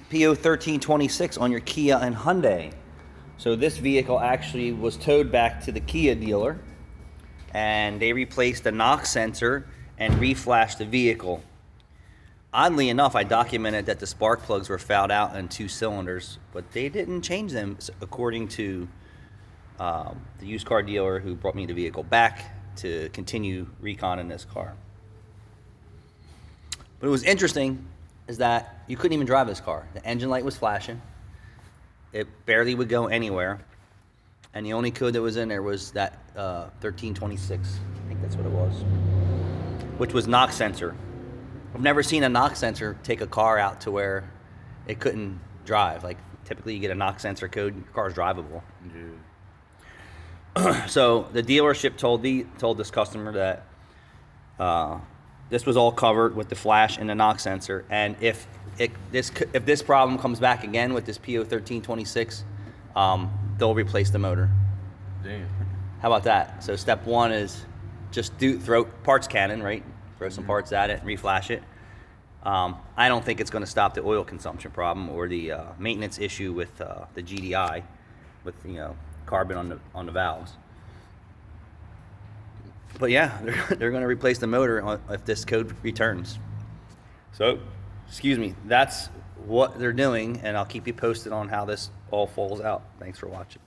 po1326 on your Kia and Hyundai. So this vehicle actually was towed back to the Kia dealer, and they replaced the knock sensor and reflashed the vehicle. Oddly enough, I documented that the spark plugs were fouled out in 2 cylinders, but they didn't change them, according to the used car dealer who brought me the vehicle back to continue reconning this car. But it was interesting is that you couldn't even drive this car. The engine light was flashing. It barely would go anywhere. And the only code that was in there was that 1326. I think that's what it was, which was knock sensor. I've never seen a knock sensor take a car out to where it couldn't drive. Like, typically you get a knock sensor code, your car's drivable. Yeah. So the dealership told this customer that this was all covered with the flash and the knock sensor, and if this problem comes back again with this po1326, they'll replace the motor. Damn. How about that? So step one is just throw parts cannon, right? Throw some parts at it and reflash it. I don't think it's going to stop the oil consumption problem or the maintenance issue with the GDI, with carbon on the valves. But yeah, they're going to replace the motor if this code returns. So, excuse me, that's what they're doing, and I'll keep you posted on how this all falls out. Thanks for watching.